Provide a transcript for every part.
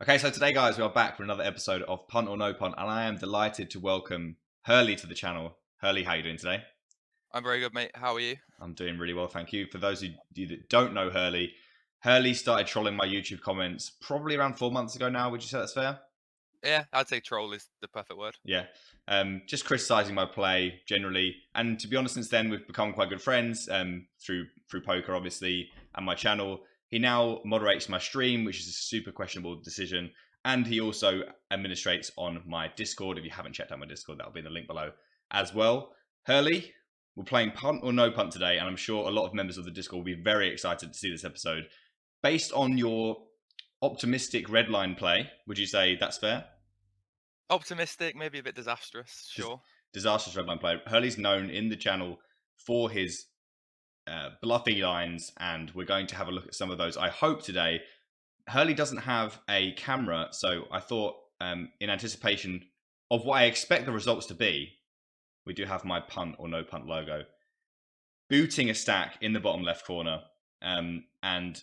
Okay, so today, guys, we are back for another episode of Punt or No Punt, and I am delighted to welcome Hurley to the channel. Hurley, how are you doing today? I'm very good, mate. How are you? I'm doing really well, thank you. For those of you that don't know Hurley, Hurley started trolling my YouTube comments probably around 4 months ago now. Would you say that's fair? Yeah, I'd say troll is the perfect word. Yeah. Just criticising my play generally, and to be honest, since then we've become quite good friends. Through poker, obviously, and my channel. He now moderates my stream, which is a super questionable decision, and he also administrates on my Discord. If you haven't checked out my Discord, that'll be in the link below as well. Hurley, we're playing Punt or No Punt today, and I'm sure a lot of members of the Discord will be very excited to see this episode. Based on your optimistic red line play, would you say that's fair? Optimistic, maybe a bit disastrous, sure. Disastrous red line player. Hurley's known in the channel for his bluffing lines, and we're going to have a look at some of those, I hope, today. Hurley doesn't have a camera, so I thought, in anticipation of what I expect the results to be, we do have my Punt or No Punt logo booting a stack in the bottom left corner. And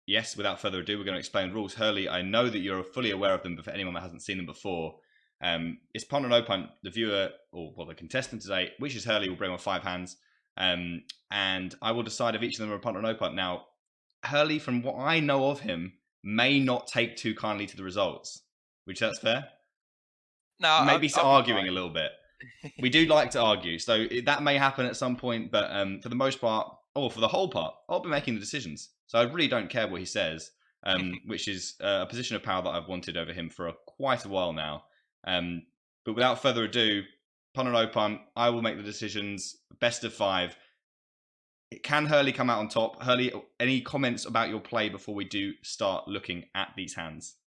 yes, without further ado, we're going to explain the rules. Hurley, I know that you're fully aware of them, but for anyone that hasn't seen them before, it's Punt or No Punt. The viewer, or the contestant today, which is Hurley, will bring on 5 hands. And I will decide if each of them are a punt or no punt. Now, Hurley, from what I know of him, may not take too kindly to the results, which that's fair. No, Maybe I'm arguing fine. a little bit. We do like to argue, so that may happen at some point. But for the most part, or for the whole part, I'll be making the decisions. So I really don't care what he says, which is a position of power that I've wanted over him for quite a while now. But without further ado, punt or no punt, I will make the decisions. Best of 5. Can Hurley come out on top? Hurley, any comments about your play before we do start looking at these hands?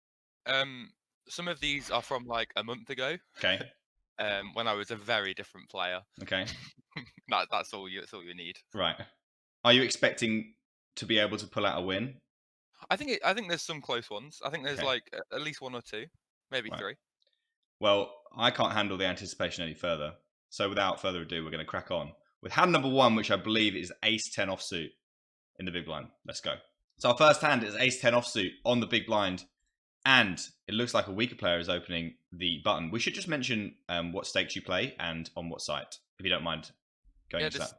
Some of these are from like a month ago. Okay. When I was a very different player. Okay. That's all you need. Right. Are you expecting to be able to pull out a win? I think there's some close ones. I think there's Okay. like at least 1 or 2, maybe Right. 3. Well, I can't handle the anticipation any further. So without further ado, we're going to crack on with hand number 1, which I believe is ace 10 offsuit in the big blind. Let's go. So our first hand is ace 10 offsuit on the big blind. And it looks like a weaker player is opening the button. We should just mention what stakes you play and on what site, if you don't mind going into that.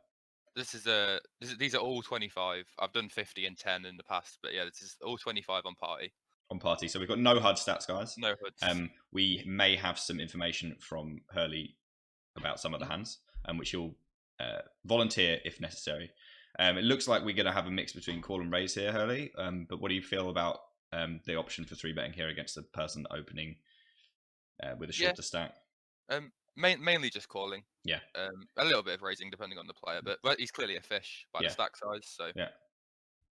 These are all 25. I've done 50 and 10 in the past, but yeah, this is all 25 on party. On party. So we've got no HUD stats, guys. No hoods. We may have some information from Hurley about some of the hands, which he'll volunteer if necessary. It looks like we're going to have a mix between call and raise here, Hurley. But what do you feel about the option for 3-betting here against the person opening with a shorter stack? Mainly just calling. Yeah. A little bit of raising depending on the player, but he's clearly a fish by the stack size. So yeah,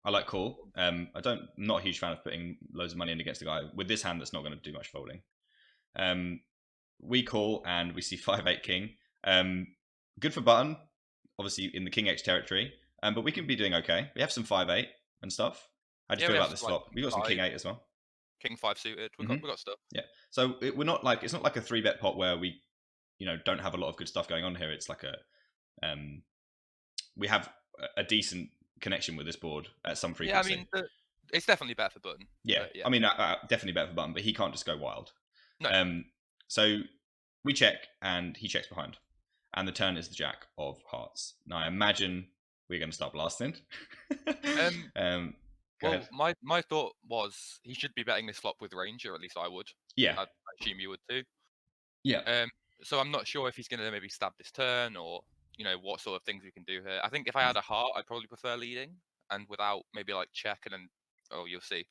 I like call. I'm not a huge fan of putting loads of money in against a guy with this hand that's not going to do much folding. We call and we see 5-8 king. Good for button, obviously in the king X territory. But we can be doing okay. We have some 5-8 and stuff. How do you feel about this flop? We got some king 8 as well. King 5 suited. We got stuff. Yeah. So we're not like, it's not like a 3-bet pot where we, don't have a lot of good stuff going on here. It's like we have a decent connection with this board at some frequency. Yeah, I mean, it's definitely better for button. Yeah. I mean, definitely better for button, but he can't just go wild. No. So we check and he checks behind, and the turn is the jack of hearts. Now I imagine we're going to start blasting. Well, my thought was he should be betting this flop with range, or at least I would. Yeah. I assume you would too. Yeah. So I'm not sure if he's going to maybe stab this turn, or what sort of things we can do here. I think if I had a heart, I'd probably prefer leading, and without maybe like check and then you'll see.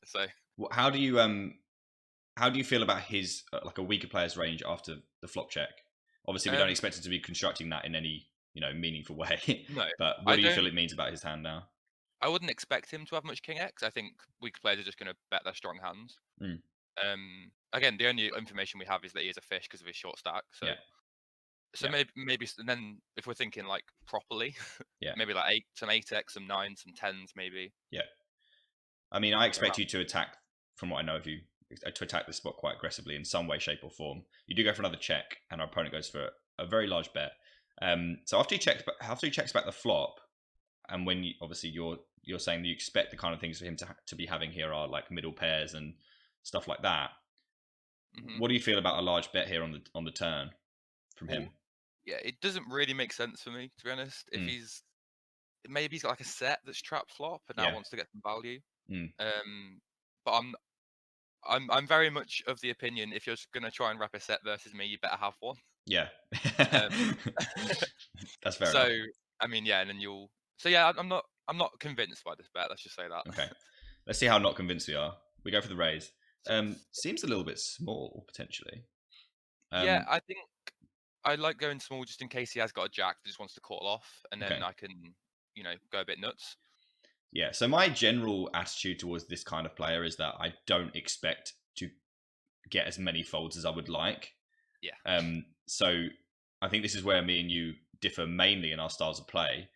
So how do you feel about his like a weaker player's range after the flop check? Obviously, we don't expect it to be constructing that in any meaningful way. No. But what do you feel it means about his hand now? I wouldn't expect him to have much king X. I think weaker players are just going to bet their strong hands. Again, the only information we have is that he is a fish because of his short stack. So, maybe, and then if we're thinking like properly, maybe like some 8x, some 9s, some 10s, maybe. Yeah. I mean, I expect you to attack, from what I know of you, to attack this spot quite aggressively in some way, shape, or form. You do go for another check, and our opponent goes for a very large bet. So after he checks back the flop, and when obviously you're you're saying that you expect the kind of things for him to be having here are like middle pairs and stuff like that. What do you feel about a large bet here on the turn from him? Yeah, it doesn't really make sense for me, to be honest. If maybe he's got like a set that's trap flop and now wants to get some value. But I'm very much of the opinion if you're gonna try and wrap a set versus me, you better have one. Yeah. That's fair so enough. I mean, yeah, and then you'll. So yeah, I'm not convinced by this bet. Let's just say that. Okay. Let's see how not convinced we are. We go for the raise. Seems a little bit small potentially. Yeah, I think I like going small just in case he has got a jack that just wants to call off, and then Okay. I can, go a bit nuts. Yeah. So my general attitude towards this kind of player is that I don't expect to get as many folds as I would like. Yeah. So I think this is where me and you differ mainly in our styles of play.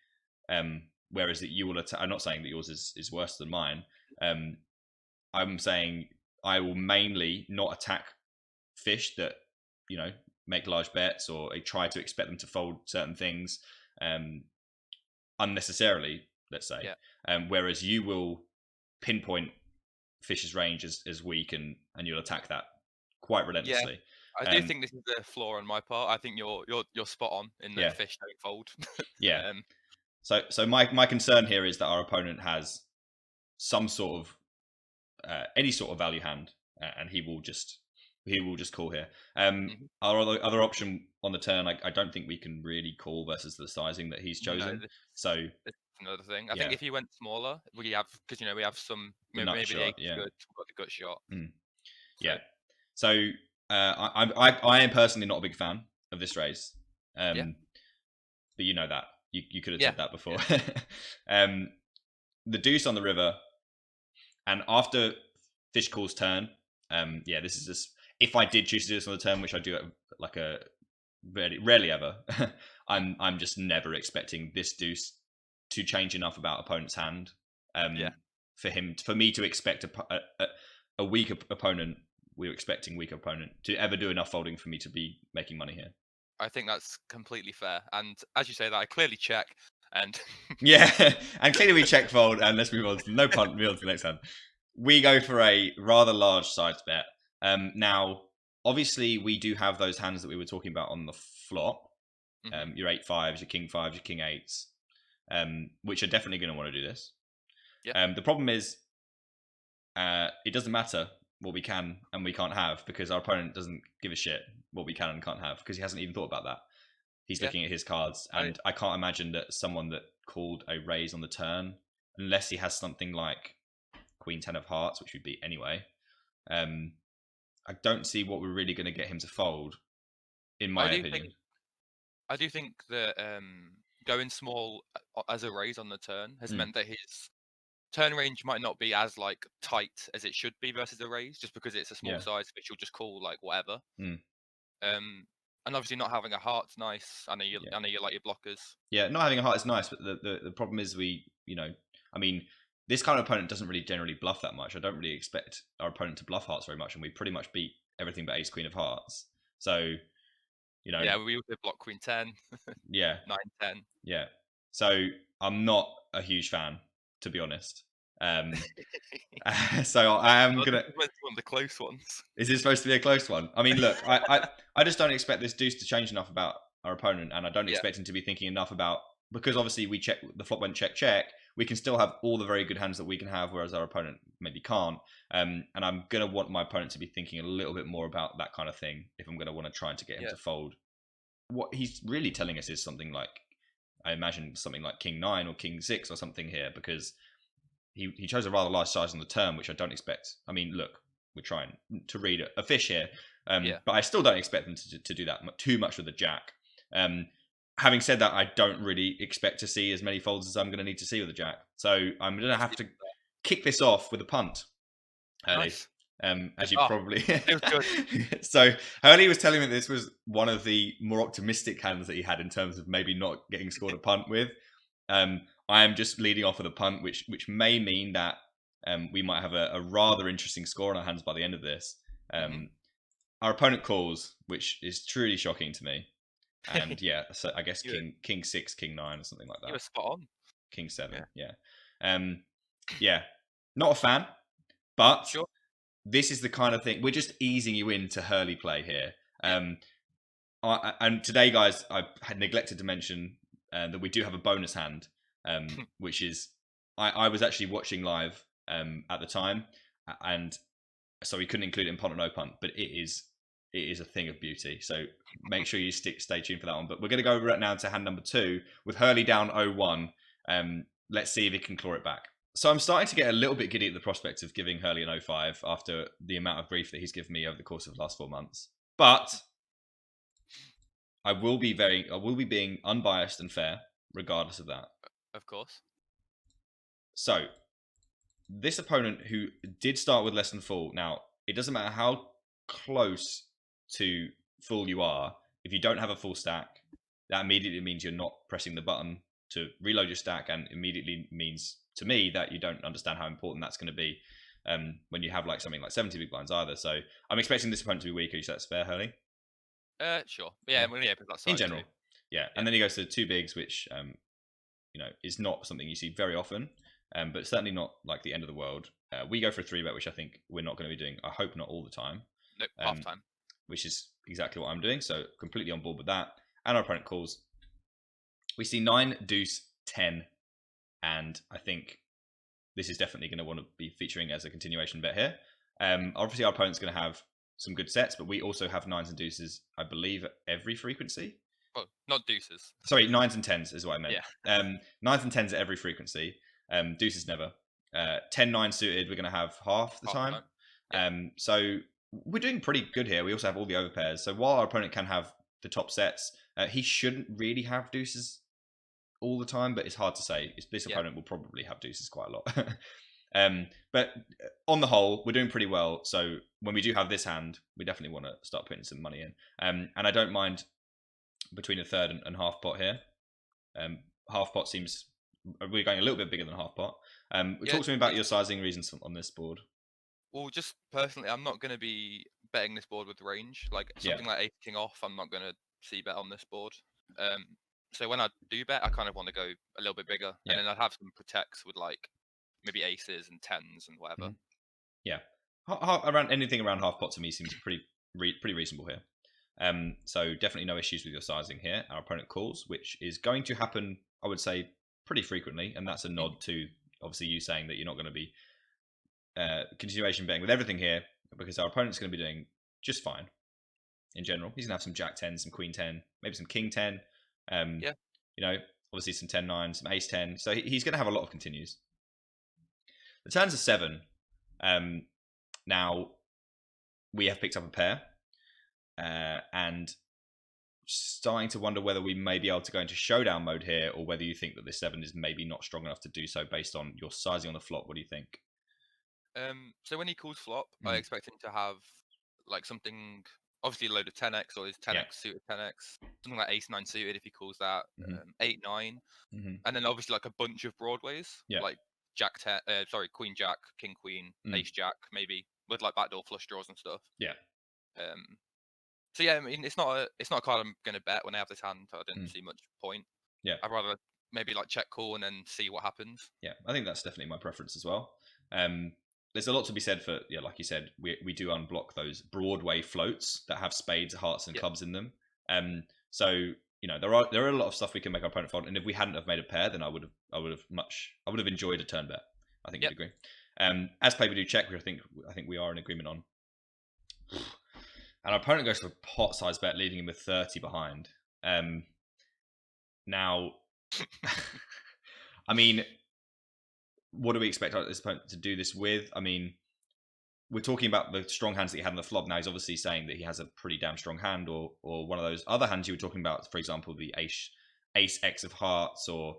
Whereas that you will attack. I'm not saying that yours is worse than mine. I'm saying I will mainly not attack fish that make large bets, or I try to expect them to fold certain things unnecessarily, let's say. Whereas you will pinpoint fish's range as weak, and you'll attack that quite relentlessly. I do think this is a flaw on my part. I think you're spot on in that fish don't fold. Yeah. So my concern here is that our opponent has some sort of any sort of value hand, and he will just call here. Our other option on the turn, I don't think we can really call versus the sizing that he's chosen. So that's another thing. I think if he went smaller, we have we have some maybe the shot, good, we've got the gut shot. Yeah. So I am personally not a big fan of this raise. But you know that you could have said that before. The deuce on the river, and after fish calls turn, this is just, if I did choose to do this on the turn, which I do like a rarely ever, I'm just never expecting this deuce to change enough about opponent's hand for me to expect a weak opponent. We're expecting weak opponent to ever do enough folding for me to be making money here. I think that's completely fair, and as you say that, I clearly check, and and clearly we check fold, and let's move on to no punt. Move on to the next hand. We go for a rather large size bet. Now, obviously, we do have those hands that we were talking about on the flop. Your 8-5s, your king 5s, your king 8s, which are definitely going to want to do this. The problem is, it doesn't matter what we can and we can't have, because our opponent doesn't give a shit what we can and can't have, because he hasn't even thought about that. He's looking at his cards, and I can't imagine that someone that called a raise on the turn, unless he has something like Queen 10 of hearts, which we beat anyway, I don't see what we're really going to get him to fold, in my opinion. I do think that going small as a raise on the turn has meant that his turn range might not be as tight as it should be versus a raise, just because it's a small size, which you'll just call whatever. And obviously not having a heart's nice. I know you like your blockers. Yeah, not having a heart is nice, but the problem is this kind of opponent doesn't really generally bluff that much. I don't really expect our opponent to bluff hearts very much, and we pretty much beat everything but ace queen of hearts. So, yeah, we also block queen 10. 9-10. Yeah. So I'm not a huge fan, to be honest. So I am gonna. One of the close ones. Is this supposed to be a close one? I mean, look, I just don't expect this deuce to change enough about our opponent, and I don't expect him to be thinking enough about, because obviously the flop went check. We can still have all the very good hands that we can have, whereas our opponent maybe can't. And I'm gonna want my opponent to be thinking a little bit more about that kind of thing if I'm gonna want to try to get him to fold. What he's really telling us is something like, I imagine something like king 9 or king 6 or something here, because he chose a rather large size on the turn, which I don't expect. I mean, look, we're trying to read a fish here, but I still don't expect them to do that too much with the jack. Having said that, I don't really expect to see as many folds as I'm going to need to see with the jack. So I'm going to have to kick this off with a punt, Hurley. Nice. As you probably... Good. So Hurley was telling me this was one of the more optimistic hands that he had in terms of maybe not getting scored a punt with. I am just leading off with a punt, which may mean that we might have a rather interesting score on our hands by the end of this. Our opponent calls, which is truly shocking to me. And so I guess king 6, king 9 or something like that. You were spot on. King 7, yeah. Yeah, not a fan, but Sure. this is the kind of thing, we're just easing you into Hurley play here. And today, guys, I had neglected to mention that we do have a bonus hand, which is, I was actually watching live at the time, and so we couldn't include it in Punt or No Punt, but it is a thing of beauty. So make sure you stay tuned for that one. But we're going to go right now to hand number 2 with Hurley down 0-1. Let's see if he can claw it back. So I'm starting to get a little bit giddy at the prospect of giving Hurley an 0-5 after the amount of grief that he's given me over the course of the last 4 months. But I will be being unbiased and fair, regardless of that. Of course. So, this opponent who did start with less than full. Now, it doesn't matter how close to full you are. If you don't have a full stack, that immediately means you're not pressing the button to reload your stack, and immediately means to me that you don't understand how important that's going to be when you have like something like 70 big blinds either. So, I'm expecting this opponent to be weaker. So that's fair, Hurley? Sure. Yeah, we're going to that side in general. Too. Yeah, and then he goes to 2 bigs, which is not something you see very often, but certainly not like the end of the world. We go for a 3-bet, which I think we're not going to be doing. I hope not all the time. Nope, half time. Which is exactly what I'm doing, so completely on board with that. And our opponent calls. We see 9, deuce, 10, and I think this is definitely going to want to be featuring as a continuation bet here. Obviously, our opponent's going to have some good sets, but we also have 9s and deuces, I believe, at every frequency. Well, not deuces. Sorry, 9s and 10s is what I meant. Yeah. 9s and 10s at every frequency. Deuces never. 10-9 suited, we're going to have half the time. Yeah. So we're doing pretty good here. We also have all the overpairs. So while our opponent can have the top sets, he shouldn't really have deuces all the time, but it's hard to say. This opponent will probably have deuces quite a lot. But on the whole, we're doing pretty well. So when we do have this hand, we definitely want to start putting some money in. And I don't mind between a third and half pot here. Half pot seems, we're going a little bit bigger than half pot. Talk to me about your sizing reasons on this board. Well, just personally, I'm not going to be betting this board with range. Like something like 8 king off, I'm not going to see bet on this board. So when I do bet, I kind of want to go a little bit bigger, and then I'd have some protects with like maybe aces and 10s and whatever. Yeah, around anything around half pot to me seems pretty reasonable here. So definitely no issues with your sizing here. Our opponent calls, which is going to happen, I would say, pretty frequently, and that's a nod to obviously you saying that you're not going to be continuation betting with everything here, because our opponent's going to be doing just fine in general. He's going to have some jack 10, some queen 10, maybe some king 10. Obviously some 10-9, some ace 10. So he's going to have a lot of continues. The turns are 7. Now we have picked up a pair, and starting to wonder whether we may be able to go into showdown mode here, or whether you think that this 7 is maybe not strong enough to do so based on your sizing on the flop. What do you think? So when he calls flop, I expect him to have like something, obviously a load of 10x or his 10x suited 10x, something like ace 9 suited if he calls that, 8-9, and then obviously like a bunch of broadways, like jack 10, queen jack, king queen, ace jack, maybe with like backdoor flush draws and stuff. So yeah, I mean it's not a card I'm gonna bet when I have this hand. I didn't see much point. I'd rather maybe like check call and then see what happens. I think that's definitely my preference as well. There's a lot to be said for, like you said, we do unblock those Broadway floats that have spades, hearts, and clubs in them. So there are a lot of stuff we can make our opponent fold, and if we hadn't have made a pair, then I would have enjoyed a turn bet. I think you'd agree. As play we do check, which I think we are in agreement on. And our opponent goes for a pot size bet, leaving him with 30 behind. Now, I mean, what do we expect this opponent to do this with? I mean, we're talking about the strong hands that he had on the flop. Now he's obviously saying that he has a pretty damn strong hand, or one of those other hands you were talking about, for example, the ace X of hearts, or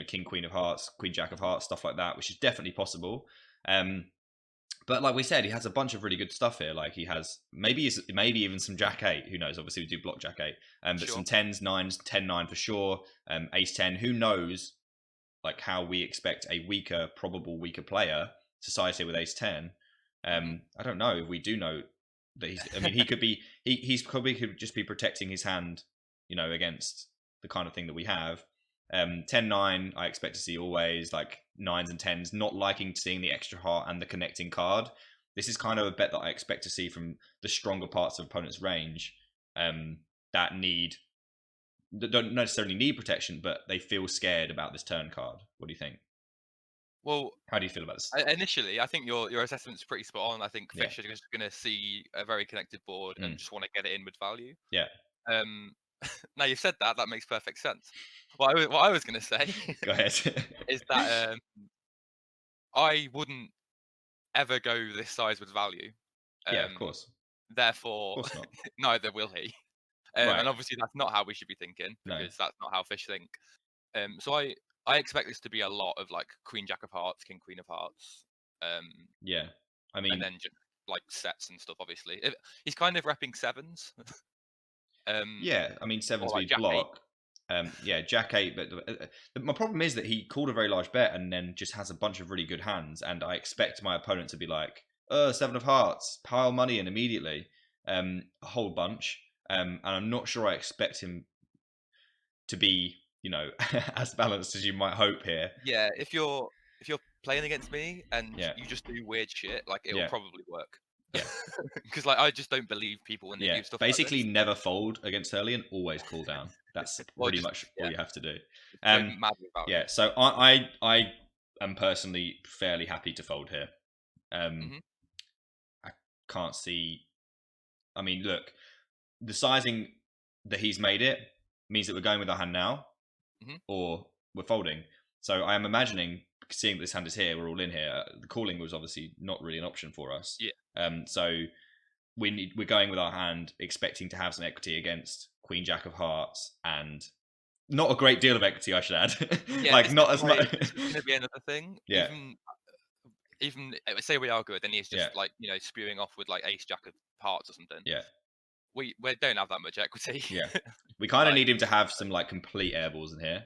king queen of hearts, queen jack of hearts, stuff like that, which is definitely possible. But like we said, he has a bunch of really good stuff here. Like he has maybe even some jack 8. Who knows? Obviously we do block jack 8, but some 10s, 9s, 10-9 for sure. Ace 10. Who knows? Like how we expect a probable weaker player to size here with ace 10. I don't know if we do know that he's. I mean, he could be. He's probably could just be protecting his hand, against the kind of thing that we have. 10-9, I expect to see always. Like 9s and 10s, not liking seeing the extra heart and the connecting card. This is kind of a bet that I expect to see from the stronger parts of opponent's range that don't necessarily need protection, but they feel scared about this turn card. What do you think? Well, how do you feel about this? Initially, I think your assessment's pretty spot on. I think fish are just going to see a very connected board and just want to get it in with value. Yeah. Now you've said that makes perfect sense. What I was going to say Go ahead. is that I wouldn't ever go this size with value. Yeah, of course. Therefore, Of course not. neither will he. Right. And obviously, that's not how we should be thinking, because that's not how fish think. So I expect this to be a lot of like Queen Jack of Hearts, King Queen of Hearts. Yeah, I mean, and then just like sets and stuff. Obviously, he's kind of repping 7s. Yeah, I mean 7s like we block. Yeah, Jack 8. But my problem is that he called a very large bet and then just has a bunch of really good hands, and I expect my opponent to be like, 7 of Hearts, pile money in immediately, a whole bunch. And I'm not sure I expect him to be, as balanced as you might hope here. Yeah, if you're playing against me and you just do weird shit, like it will probably work. Yeah, because like I just don't believe people when they do stuff. Basically, like this. never fold against Hurley and always cool down. That's pretty much all you have to do. Mad about it. So I am personally fairly happy to fold here. I can't see. I mean, look, the sizing that he's made it means that we're going with our hand now, or we're folding. So I am imagining, seeing that this hand is here, we're all in here. The calling was obviously not really an option for us. Yeah. So we're going with our hand, expecting to have some equity against Queen Jack of Hearts, and not a great deal of equity, I should add. Yeah, like not as much. It's going to be another thing. Yeah. Even say we are good, and he's just like spewing off with like Ace Jack of Hearts or something. Yeah. We don't have that much equity. Yeah. We kind of need him to have some like complete airballs in here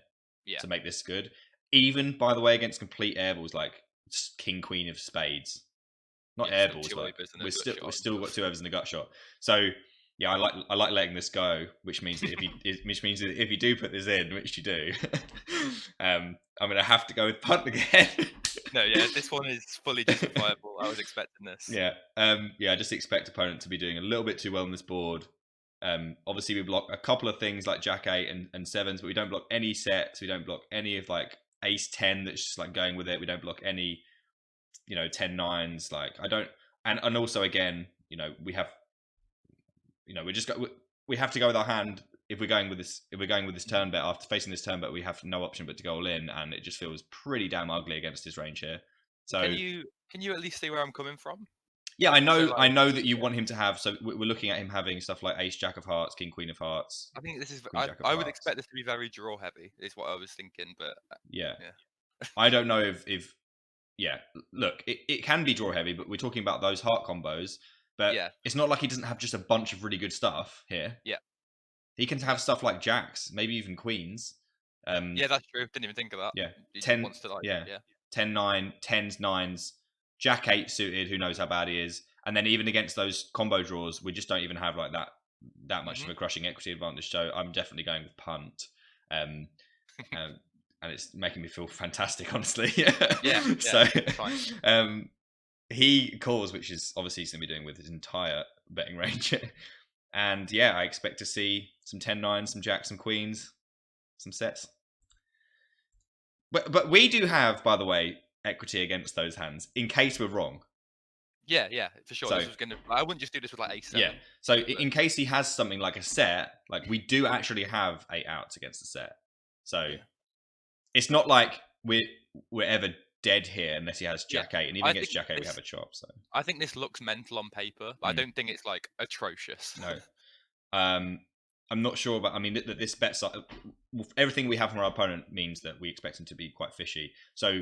to make this good. Even, by the way, against complete airballs like King Queen of Spades. Not airballs, but we've still got 2 overs in the gut shot. So yeah, I like letting this go, which means that if you do put this in, which you do, I'm gonna have to go with punt again. No, this one is fully justifiable. I was expecting this. Yeah, I just expect opponent to be doing a little bit too well on this board. Obviously we block a couple of things like Jack 8 and 7s, but we don't block any sets. We don't block any of like Ace 10 that's just like going with it. We don't block any 10-9s. Like I don't, and also again, we have, we have to go with our hand if we're going with this turn bet. After facing this turn bet, we have no option but to go all in, and it just feels pretty damn ugly against his range here. So can you at least see where I'm coming from? Yeah, I know. So I know that you want him to have. So we're looking at him having stuff like Ace Jack of Hearts, King Queen of Hearts. I think this is. I would expect this to be very draw heavy. Is what I was thinking, but yeah. I don't know if look, it can be draw heavy, but we're talking about those heart combos. But it's not like he doesn't have just a bunch of really good stuff here. Yeah, he can have stuff like jacks, maybe even queens. Yeah, that's true. Didn't even think of that. Yeah, he 10. Wants to like, 10-9, 10s, 9s, Jack 8 suited. Who knows how bad he is? And then even against those combo draws, we just don't even have like that much of a crushing equity advantage. So I'm definitely going with punt. And it's making me feel fantastic, honestly. So he calls, which is obviously he's going to be doing with his entire betting range. And I expect to see some 10-9s, some jacks, some queens, some sets. But we do have, by the way, equity against those hands in case we're wrong. Yeah, for sure. So, I wouldn't just do this with like Ace 7. Yeah. So in case he has something like a set, like we do actually have 8 outs against the set. So it's not like we're ever dead here unless he has Jack 8, and even against Jack 8 we have a chop. So I think this looks mental on paper, but I don't think it's like atrocious. No. I'm not sure, but I mean that this bet everything we have from our opponent means that we expect him to be quite fishy. So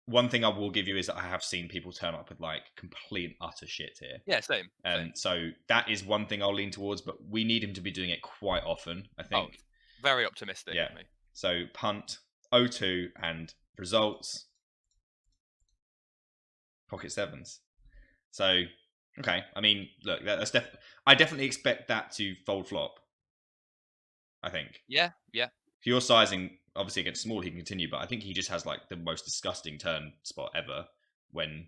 one thing I will give you is that I have seen people turn up with like complete and utter shit here. Yeah, same. So that is one thing I'll lean towards, but we need him to be doing it quite often, I think. Very optimistic. Yeah. So punt 0-2 and results pocket 7s. So okay, I mean, look, that's I definitely expect that to fold flop. I think. Yeah. If you're sizing obviously against small he can continue, but I think he just has like the most disgusting turn spot ever when,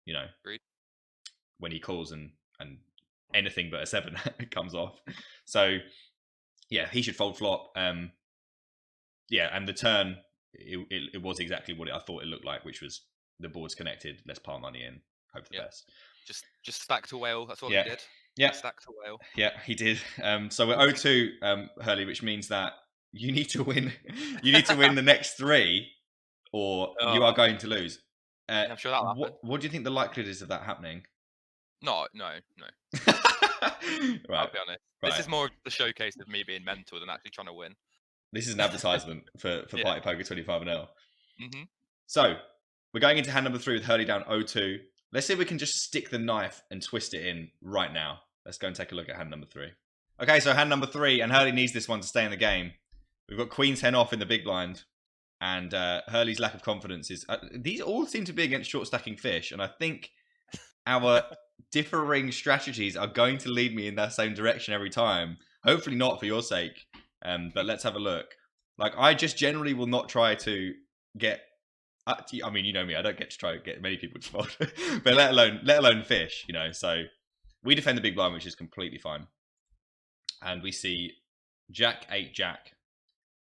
you know, Agreed. when he calls and anything but a 7 comes off. So yeah, he should fold flop. Yeah, and the turn it was exactly what I thought it looked like, which was the board's connected. Let's pile money in, hope for the best. Just stack to whale. That's all he did. Yeah, stack to whale. Yeah, he did. So we're 0-2, Hurley, which means that you need to win. You need to win the next 3, or you are going to lose. I'm sure that'll happen. What do you think the likelihood is of that happening? No. Right. I'll be honest. Right. This is more the showcase of me being mental than actually trying to win. This is an advertisement for Party Poker 25-0. Mm-hmm. So we're going into hand number 3 with Hurley down 0-2. Let's see if we can just stick the knife and twist it in right now. Let's go and take a look at hand number 3. Okay, so hand number 3, and Hurley needs this one to stay in the game. We've got Queen's Hen off in the big blind, and Hurley's lack of confidence is... these all seem to be against short stacking fish, and I think our differing strategies are going to lead me in that same direction every time. Hopefully not for your sake, but let's have a look. Like, I just generally will not try to get... I mean, you know me, I don't get to try to get many people to fold, but let alone fish, you know, so... We defend the big blind, which is completely fine. And we see Jack, 8, Jack,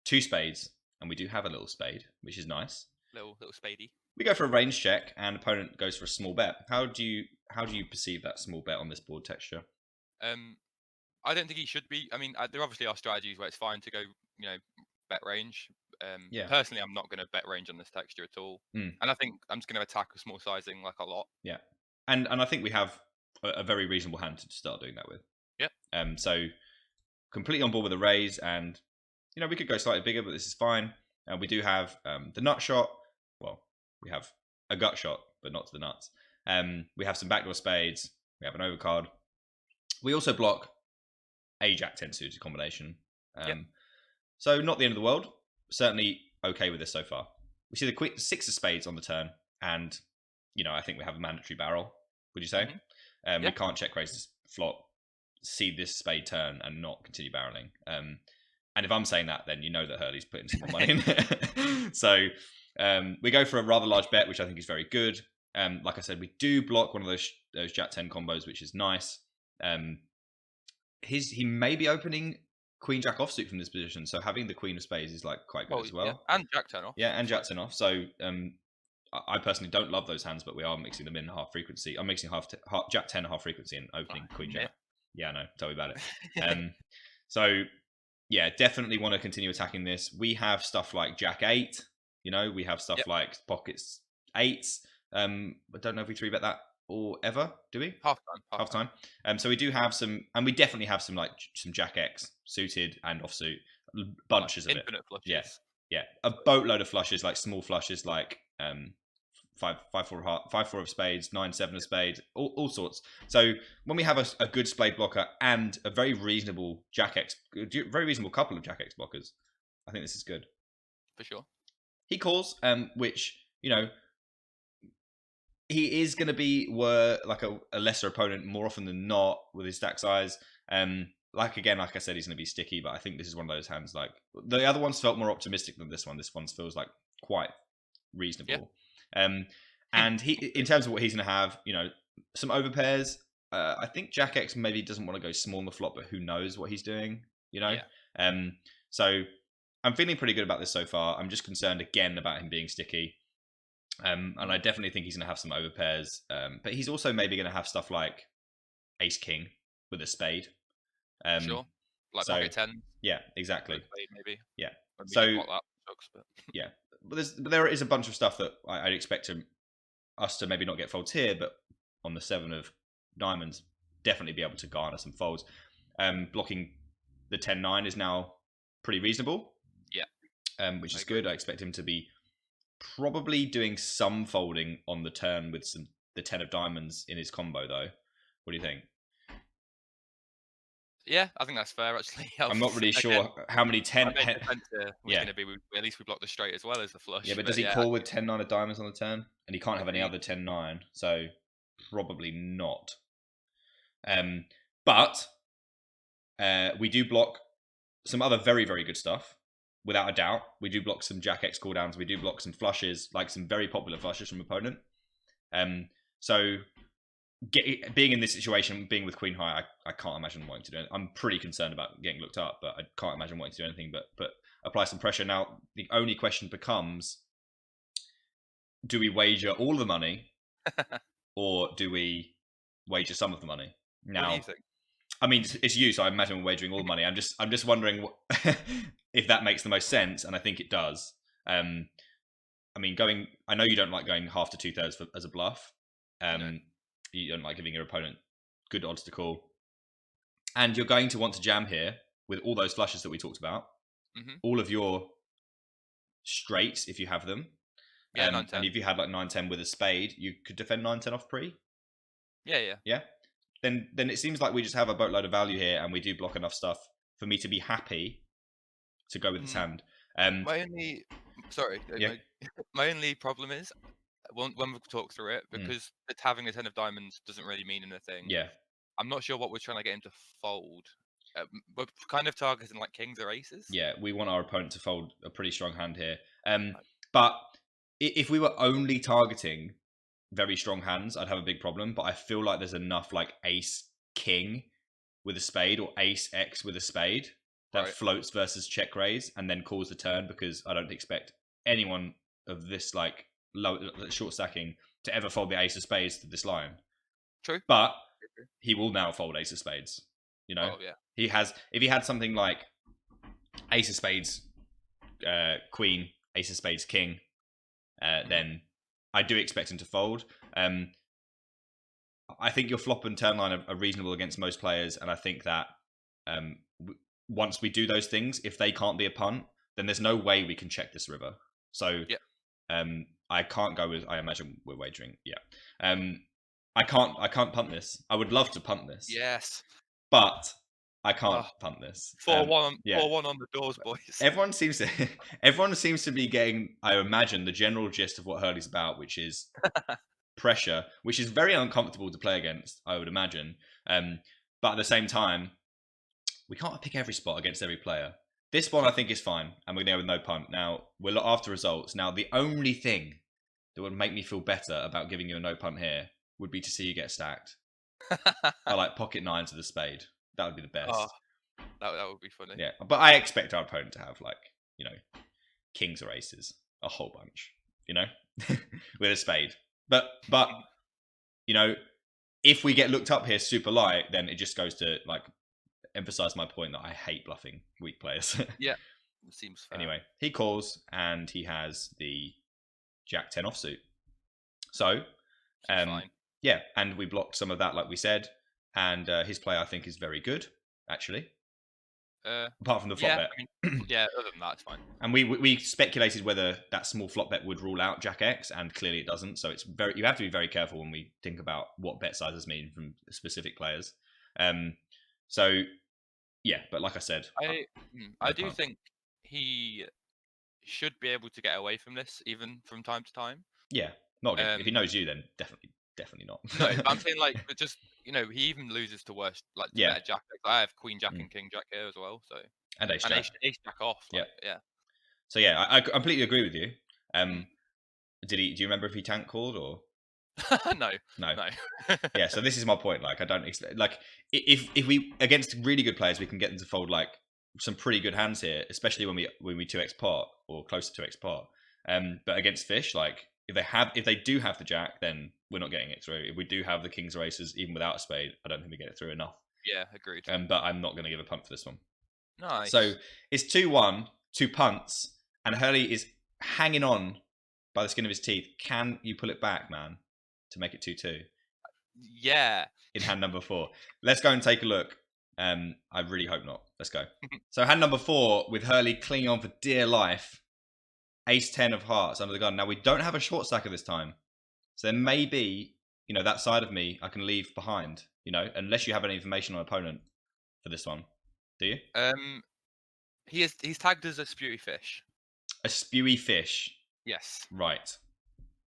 2 spades, and we do have a little spade, which is nice. Little spadey. We go for a range check, and opponent goes for a small bet. How do you perceive that small bet on this board texture? I don't think he should be. I mean, there obviously are strategies where it's fine to go, bet range. Personally, I'm not going to bet range on this texture at all. And I think I'm just going to attack a small sizing like a lot. Yeah, and I think we have a very reasonable hand to start doing that with. Yeah. So completely on board with the raise, and we could go slightly bigger, but this is fine. And we do have the nut shot. Well, we have a gut shot, but not to the nuts. We have some backdoor spades. We have an overcard. We also block a Jack 10 suited combination. So not the end of the world. Certainly okay with this so far. We see the 6 of spades on the turn, and I think we have a mandatory barrel. Would you say? We can't check raise this flop, see this spade turn, and not continue barreling. And if I'm saying that, then you know that Hurley's putting some more money in. So we go for a rather large bet, which I think is very good. Like I said, we do block one of those Jack 10 combos, which is nice. He may be opening Queen Jack offsuit from this position, so having the Queen of Spades is like quite good as well. Yeah. And Jack 10 off. Yeah, and Jack 10 off. So I personally don't love those hands, but we are mixing them in half frequency. I'm mixing Jack 10 half frequency and opening Queen Jack. Yeah, I know. Tell me about it. So yeah, definitely want to continue attacking this. We have stuff like Jack 8. We have stuff like pockets 8s. I don't know if we 3-bet that or ever, do we? Half time. So we do have some, and we definitely have some Jack X suited and offsuit, bunches of it. Infinite flushes. Yeah, a boatload of flushes, like small flushes, like 5-4 of spades, 9-7 of spades, all sorts. So when we have a good spade blocker and a very reasonable Jack X, very reasonable couple of Jack X blockers, I think this is good. For sure. He calls, which he is going to be like a lesser opponent more often than not with his stack size. Like I said, he's going to be sticky, but I think this is one of those hands. Like the other ones felt more optimistic than this one. This one feels like quite reasonable. Yeah. And he, in terms of what he's going to have, some overpairs. I think Jack X maybe doesn't want to go small on the flop, but who knows what he's doing, Yeah. So I'm feeling pretty good about this so far. I'm just concerned again about him being sticky. And I definitely think he's going to have some overpairs. But he's also maybe going to have stuff like Ace King with a spade. Sure. Like pocket 10. Yeah, exactly. Spade, maybe. Yeah. So yeah, but there is a bunch of stuff that I'd expect us to maybe not get folds here, but on the 7 of diamonds, definitely be able to garner some folds. Blocking the 10-9 is now pretty reasonable. Yeah. Which is good. I expect him to be probably doing some folding on the turn with the 10 of diamonds in his combo, though. What do you think? Yeah, I think that's fair, actually. I'm not really sure how many 10... going to be, at least we block the straight as well as the flush. Yeah, but does he call with 10-9 of diamonds on the turn? And he can't have any other 10-9, so probably not. But we do block some other very, very good stuff. without a doubt. We do block some Jack X call downs. We do block some flushes, like some very popular flushes from opponent. So being in this situation, being with Queen High, I can't imagine wanting to do it. I'm pretty concerned about getting looked up, but I can't imagine wanting to do anything but apply some pressure. Now, the only question becomes, do we wager all the money or do we wager some of the money? Now, what do you think? I mean, it's you, so I imagine we're wagering all the money. I'm just wondering if that makes the most sense, and I think it does. I mean, I know you don't like going half to 2/3 as a bluff. No. You don't like giving your opponent good odds to call. And you're going to want to jam here with all those flushes that we talked about. All of your straights, if you have them. Yeah, 9-10. And if you had like 9-10 with a spade, you could defend 9-10 off pre. Yeah. Then it seems like we just have a boatload of value here, and we do block enough stuff for me to be happy to go with this hand. My only my only problem is when we talk through it, because it's having a 10 of diamonds doesn't really mean anything. Yeah, I'm not sure what we're trying to get him to fold. We're kind of targeting like kings or aces. Yeah, we want our opponent to fold a pretty strong hand here. But if we were only targeting very strong hands, I'd have a big problem. But I feel like there's enough like ace king with a spade or ace X with a spade that floats versus check raise and then calls the turn, because I don't expect anyone of this like low short stacking to ever fold the ace of spades to this line. True. But he will now fold ace of spades. You know, he has. If he had something like ace of spades, queen, ace of spades, king, then I do expect him to fold. I think your flop and turn line are reasonable against most players, and I think that once we do those things, if they can't be a punt, then there's no way we can check this river. So I can't go with. I imagine we're wagering. I can't punt this. I would love to punt this. Yes. But I can't punt this. 4-1 on the doors, boys. Everyone seems to be getting, I imagine, the general gist of what Hurley's about, which is pressure, which is very uncomfortable to play against, I would imagine. But at the same time, we can't pick every spot against every player. This one I think is fine, and we're going with no punt. Now, we're after results. Now, the only thing that would make me feel better about giving you a no punt here would be to see you get stacked. I like pocket nines with a spade. That would be the best. Oh, that would be funny. Yeah, but I expect our opponent to have like, kings or aces, a whole bunch, with a spade. But if we get looked up here super light, then it just goes to like emphasize my point that I hate bluffing weak players. Yeah, it seems fair. Anyway, he calls and he has the Jack 10 offsuit. So, fine. Yeah, and we blocked some of that, like we said. And his play, I think, is very good, actually. Apart from the flop bet. I mean, other than that, it's fine. And we speculated whether that small flop bet would rule out Jack X, and clearly it doesn't. So you have to be very careful when we think about what bet sizes mean from specific players. So, yeah, but like I said, I do think he should be able to get away from this, even from time to time. Yeah, not if he knows you, then definitely not. No, but I'm saying like, just he even loses to worse like better Jack. I have Queen Jack and King Jack here as well, so and ace Jack off. Like, yeah. So yeah, I completely agree with you. Do you remember if he tank called or? No. Yeah, so this is my point. Like, I don't expect like if we against really good players, we can get them to fold like some pretty good hands here, especially when we 2x pot or close to 2x pot. But against fish, like if they do have the Jack, then we're not getting it through. If we do have the kings or aces, even without a spade, I don't think we get it through enough. Yeah, agreed. But I'm not going to give a punt for this one. Nice. So it's 2-1, 2 punts, and Hurley is hanging on by the skin of his teeth. Can you pull it back, man, to make it 2-2? Yeah. In hand number 4. Let's go and take a look. I really hope not. Let's go. So hand number 4 with Hurley clinging on for dear life. Ace 10 of hearts under the gun. Now we don't have a short stacker this time. So there may be, that side of me I can leave behind, unless you have any information on opponent for this one. Do you? He's tagged as a spewy fish. A spewy fish. Yes. Right.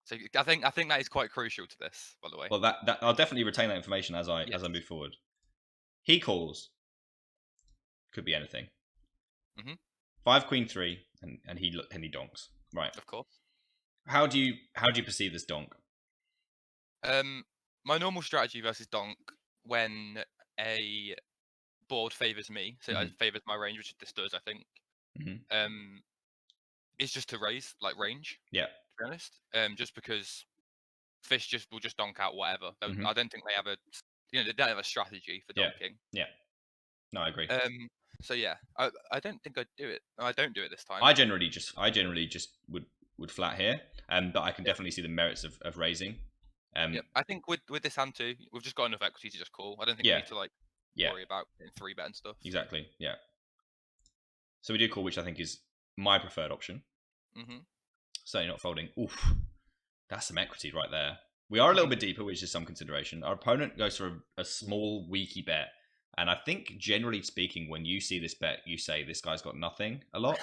So I think that is quite crucial to this, by the way. Well, that I'll definitely retain that information as I move forward. He calls. Could be anything. 5 queen 3, and he donks. Right. Of course. How do you perceive this donk? My normal strategy versus donk when a board favors me, so it favors my range, which this does, I think. Is just to raise like range. Yeah. To be honest, just because fish will just donk out whatever. I don't think they have they don't have a strategy for donking. Yeah. No, I agree. So yeah, I don't think I'd do it. I don't do it this time. I generally just would flat here, but I can definitely see the merits of raising. I think with this hand too, we've just got enough equity to just call. I don't think we need to worry about 3-bet and stuff. Exactly. Yeah. So we do call, which I think is my preferred option. Certainly not folding. Oof, that's some equity right there. We are a little bit deeper, which is some consideration. Our opponent goes for a small, weaky bet. And I think, generally speaking, when you see this bet, you say, this guy's got nothing a lot.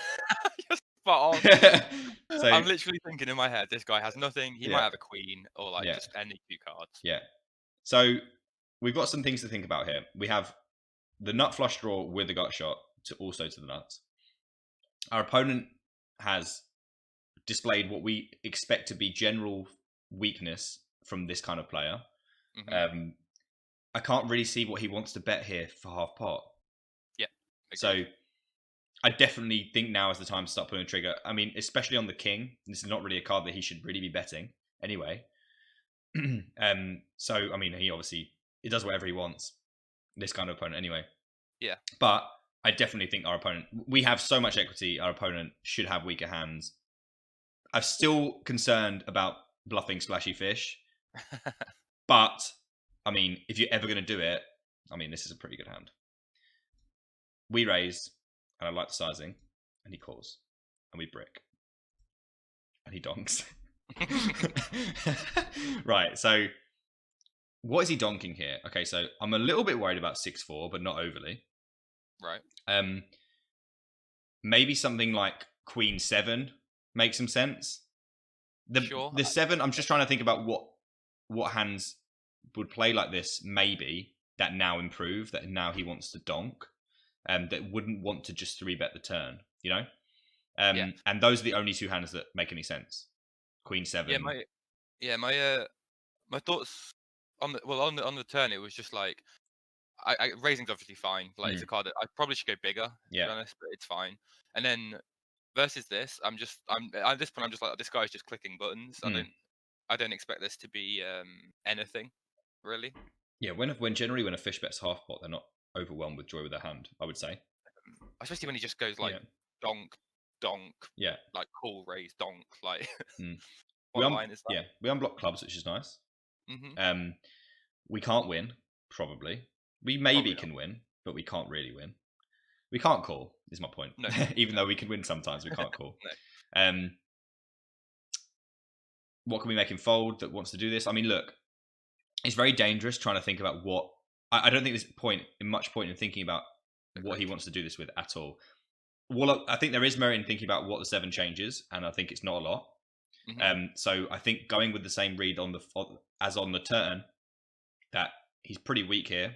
You're spot on. So, I'm literally thinking in my head, this guy has nothing. He might have a queen or just any 2 cards. Yeah. So we've got some things to think about here. We have the nut flush draw with the gut shot to the nuts. Our opponent has displayed what we expect to be general weakness from this kind of player. I can't really see what he wants to bet here for half pot. Yeah. So I definitely think now is the time to start pulling the trigger. I mean, especially on the king. This is not really a card that he should really be betting anyway. So, I mean, he does whatever he wants. This kind of opponent anyway. Yeah. But I definitely think our opponent, we have so much equity, our opponent should have weaker hands. I'm still concerned about bluffing splashy fish. But, I mean, if you're ever going to do it, I mean, this is a pretty good hand. We raise, and I like the sizing, and he calls, and we brick, and he donks. Right, so what is he donking here? Okay, so I'm a little bit worried about 6-4, but not overly. Right. Maybe something like Queen 7 makes some sense. The 7, I'm just trying to think about what hands would play like this, maybe, that now improve, that now he wants to donk, that wouldn't want to just 3-bet the turn, you know? And those are the only 2 hands that make any sense. Queen 7. My thoughts on the turn, it was just like, raising's obviously fine. Like it's a card that I probably should go bigger, to be honest, but it's fine. And then versus this, I'm at this point, I'm just like, this guy's just clicking buttons. I don't expect this to be anything really. Yeah, when generally when a fish bets half pot, they're not overwhelmed with joy with their hand, I would say. Especially when he just goes like donk, like call, raise, donk, like. What line is that? Yeah, we unblock clubs, which is nice. We can't win, probably. We maybe can win, but we can't really win. We can't call, is my point. No. Even though we can win sometimes, we can't call. No. What can we make him fold that wants to do this? I mean, look, it's very dangerous trying to think about what... I don't think there's much point in thinking about what he wants to do this with at all. Well, I think there is merit in thinking about what the 7 changes, and I think it's not a lot. So I think going with the same read as on the turn, that he's pretty weak here.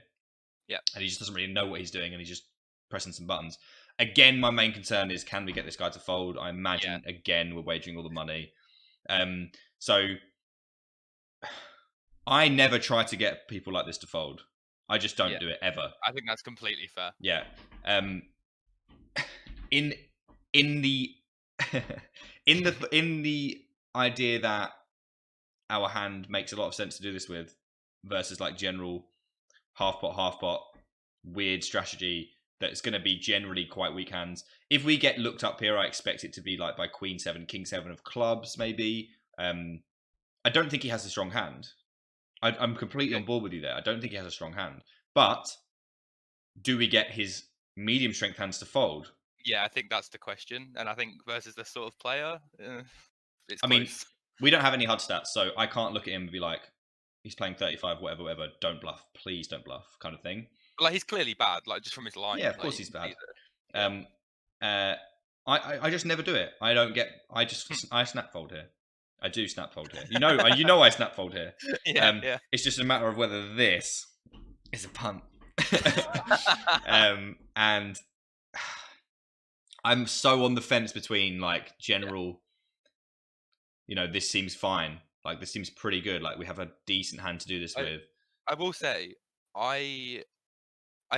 Yeah. And he just doesn't really know what he's doing, and he's just pressing some buttons. Again, my main concern is, can we get this guy to fold? I imagine, again, we're wagering all the money. So I never try to get people like this to fold. I just don't do it ever. I think that's completely fair. Yeah. In the in the idea that our hand makes a lot of sense to do this with, versus like general half pot weird strategy that's going to be generally quite weak hands. If we get looked up here, I expect it to be like by Queen 7, King 7 of clubs, maybe. I don't think he has a strong hand. I'm completely on board with you there. I don't think he has a strong hand. But do we get his medium strength hands to fold? Yeah, I think that's the question. And I think versus this sort of player, it's close. I mean, we don't have any HUD stats, so I can't look at him and be like, he's playing 35, whatever, don't bluff. Please don't bluff, kind of thing. Like, he's clearly bad, like, just from his line. Yeah, of course he's bad. I just never do it. I snap fold here. I do snap fold here. You know I snap fold here. Yeah. It's just a matter of whether this is a punt. And I'm so on the fence between like general, this seems fine. Like this seems pretty good. Like we have a decent hand to do this with. I will say, I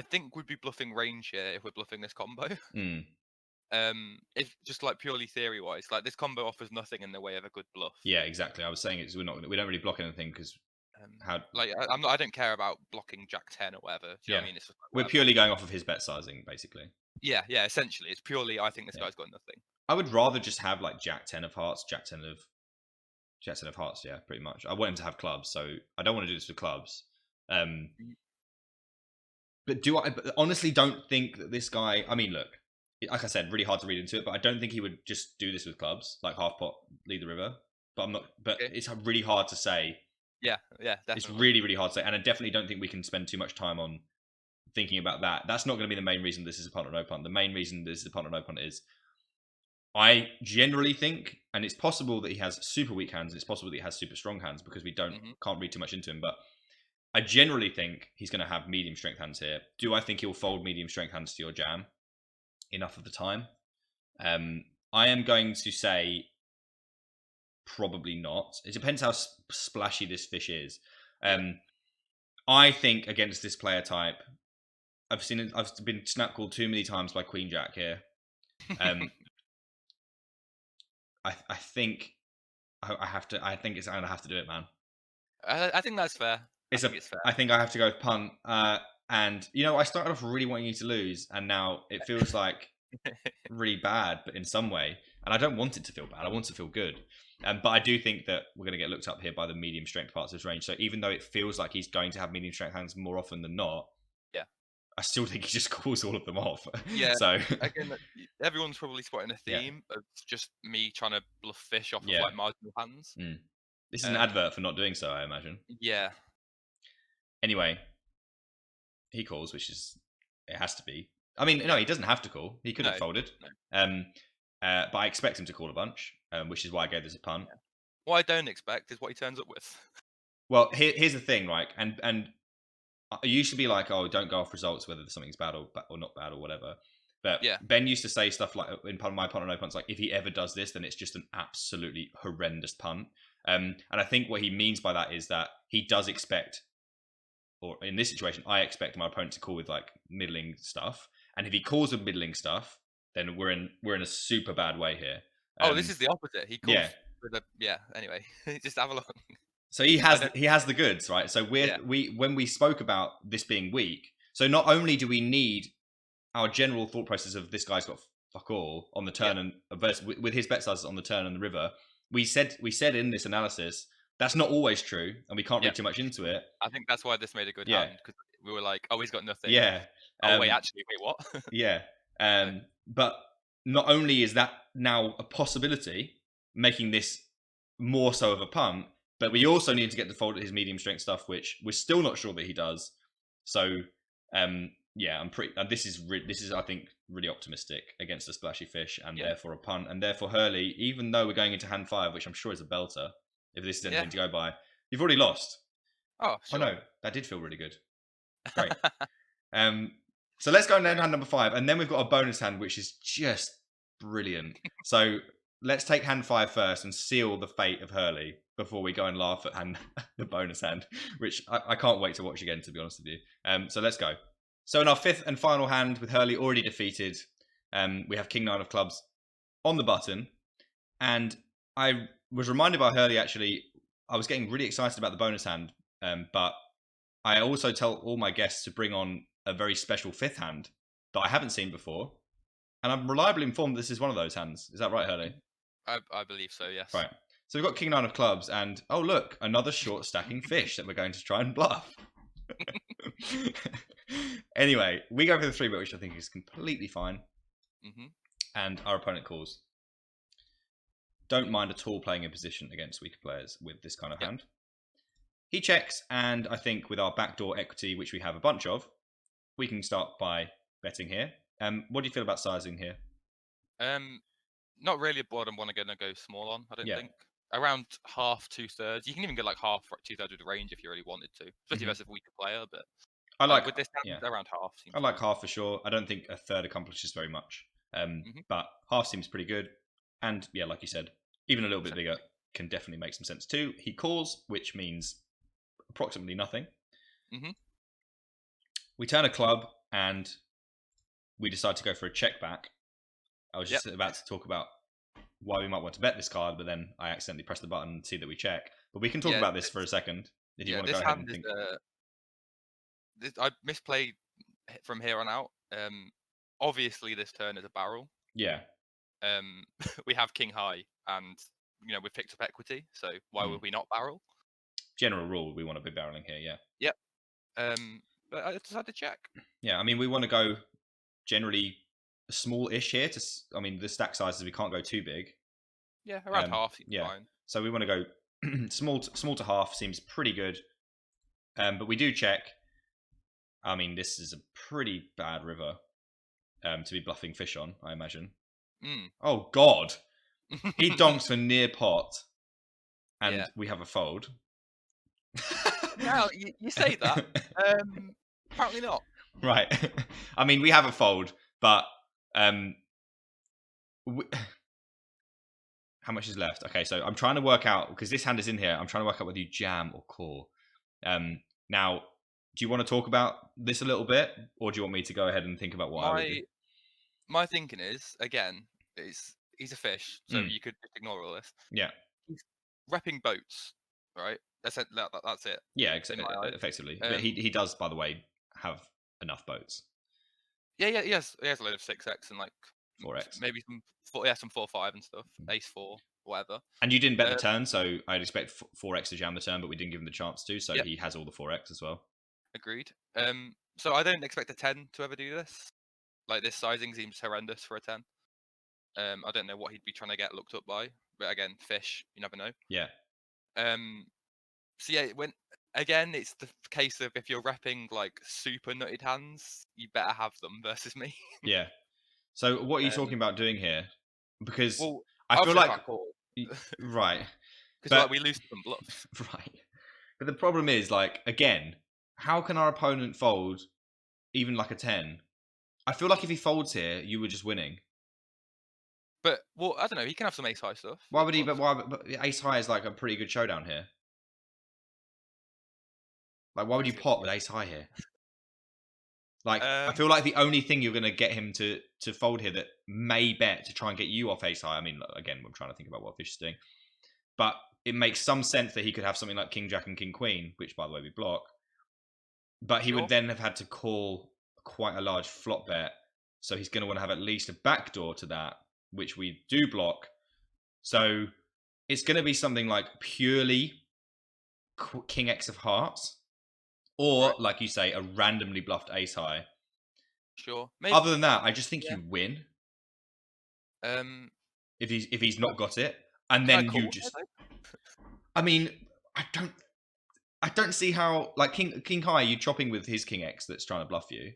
think we'd be bluffing range here if we're bluffing this combo. If just like purely theory wise, like this combo offers nothing in the way of a good bluff. Yeah, exactly. I was saying we don't really block anything because I don't care about blocking Jack 10 or whatever. Do you know what I mean? It's just we're purely going off of his bet sizing, basically. Yeah. Essentially, it's purely I think this guy's got nothing. I would rather just have like Jack 10 of hearts, Jack 10 of hearts. Yeah, pretty much. I want him to have clubs, so I don't want to do this with clubs. But I honestly don't think that this guy. I mean, look, like I said, really hard to read into it, but I don't think he would just do this with clubs, like half pot, lead the river. But I'm not. But it's really hard to say. Yeah, definitely. It's really, really hard to say, and I definitely don't think we can spend too much time on thinking about that. That's not going to be the main reason this is a punt or no punt. The main reason this is a punt or no punt is I generally think, and it's possible that he has super weak hands, and it's possible that he has super strong hands because we can't read too much into him, but I generally think he's going to have medium strength hands here. Do I think he'll fold medium strength hands to your jam enough of the time? I am going to say probably not. It depends how splashy this fish is. I think against this player type, I've been snap called too many times by Queen Jack here. I think I have to. I think I'm gonna have to do it, man. I think that's fair. It's fair. I think I have to go punt. And I started off really wanting you to lose, and now it feels like really bad, but in some way. And I don't want it to feel bad. I want it to feel good. But I do think that we're going to get looked up here by the medium strength parts of his range. So even though it feels like he's going to have medium strength hands more often than not, I still think he just calls all of them off. Yeah. So again, everyone's probably spotting a theme of just me trying to bluff fish off of like marginal hands. This is an advert for not doing so, I imagine. Yeah. Anyway, he calls, which is it has to be. I mean, no, he doesn't have to call. He could have folded. No. But I expect him to call a bunch, which is why I gave this a punt. Yeah. What I don't expect is what he turns up with. Well, here's the thing, right? And I used to be like, oh, don't go off results, whether something's bad or not bad or whatever. But Ben used to say stuff like in my punt or no punts, like if he ever does this, then it's just an absolutely horrendous punt. And I think what he means by that is that he does expect, or in this situation, I expect my opponent to call with like middling stuff. And if he calls with middling stuff, then we're in a super bad way here. This is the opposite. He calls with anyway, just have a look. So he has the goods, right? So when we spoke about this being weak, so not only do we need our general thought process of this guy's got fuck all on the turn and with his bet sizes on the turn and the river, we said in this analysis that's not always true, and we can't read too much into it. I think that's why this made a good hand, because we were like, oh, he's got nothing. Yeah. Wait, what? Yeah. But not only is that now a possibility, making this more so of a punt, but we also need to get the fold at his medium strength stuff, which we're still not sure that he does. So, I'm pretty. This is I think really optimistic against a splashy fish, and therefore a punt, and therefore Hurley. Even though we're going into hand 5, which I'm sure is a belter, if this is anything to go by, you've already lost. Oh, sure. Oh no, that did feel really good. Great. So let's go down hand number 5, and then we've got a bonus hand, which is just brilliant. So let's take hand 5 first and seal the fate of Hurley before we go and laugh at the bonus hand, which I can't wait to watch again, to be honest with you. So let's go. So in our 5th and final hand, with Hurley already defeated, we have King 9 of clubs on the button. And I was reminded by Hurley, actually, I was getting really excited about the bonus hand, but I also tell all my guests to bring on a very special 5th hand that I haven't seen before. And I'm reliably informed this is one of those hands. Is that right, Hurley? I believe so, yes. Right. So we've got King 9 of clubs, and oh look, another short stacking fish that we're going to try and bluff. Anyway, we go for the 3-bet, which I think is completely fine. And our opponent calls. Don't mind at all playing in position against weaker players with this kind of hand. He checks, and I think with our backdoor equity, which we have a bunch of, we can start by betting here. What do you feel about sizing here? Not really a board I'm going to go small on, I don't think. Around half, 2/3. You can even go like half, 2/3 with the range if you really wanted to, especially versus a weaker player. But I like with this hand, around half. I like half for sure. I don't think a third accomplishes very much. But half seems pretty good. And yeah, like you said, even a little bit bigger can definitely make some sense too. He calls, which means approximately nothing. We turn a club and we decide to go for a check back. I was just about to talk about why we might want to bet this card, but then I accidentally pressed the button and see that we check. But we can talk about this for a second if you want to go ahead and think. I misplayed from here on out. Obviously, this turn is a barrel. Yeah. We have king high, and we've picked up equity. So why would we not barrel? General rule, we want to be barreling here. Yeah. Yep. But I decided to check. Yeah, I mean, we want to go generally small-ish here. I mean, the stack sizes we can't go too big. Yeah, around half. Yeah. Fine. So we want to go small to half. Seems pretty good. But we do check. I mean, this is a pretty bad river to be bluffing fish on, I imagine. Oh God, he donks for near pot, and we have a fold. Now you say that. Apparently not. Right. I mean, we have a fold, but how much is left? Okay, so I'm trying to work out, because this hand is in here. I'm trying to work out whether you jam or call. Now, do you want to talk about this a little bit, or do you want me to go ahead and think about what I would do? My thinking is, again, he's a fish, so you could just ignore all this. Yeah. He's repping boats, right? That's it. Yeah, effectively. But he does, by the way, have enough boats. Yeah, he has a load of 6x and like 4x. Maybe some 4-5 and stuff. Ace 4, whatever. And you didn't bet the turn, so I'd expect 4x to jam the turn, but we didn't give him the chance to, so he has all the 4x as well. Agreed. So I don't expect a 10 to ever do this. Like, this sizing seems horrendous for a 10. I don't know what he'd be trying to get looked up by, but again, fish, you never know. Yeah. So yeah, again, it's the case of if you're repping like super nutted hands, you better have them versus me. Yeah. So what are you talking about doing here? Because I feel like right, because like we lose some bluffs. Right. But the problem is, like, again, how can our opponent fold even like a 10? I feel like if he folds here, you were just winning. But I don't know. He can have some ace high stuff. Why would he? But ace high is like a pretty good showdown here. Like, why would you pot with ace high here? Like, I feel like the only thing you're going to get him to fold here that may bet to try and get you off ace high. I mean, again, I'm trying to think about what fish is doing, but it makes some sense that he could have something like king jack and king queen, which, by the way, we block. But he would then have had to call quite a large flop bet, so he's going to want to have at least a backdoor to that, which we do block. So it's going to be something like purely king X of hearts, or like you say, a randomly bluffed ace high. Sure. Maybe. Other than that, I just think you win. If he's not got it, and then you just. I mean, I don't see how, like, king high, you chopping with his king X that's trying to bluff you.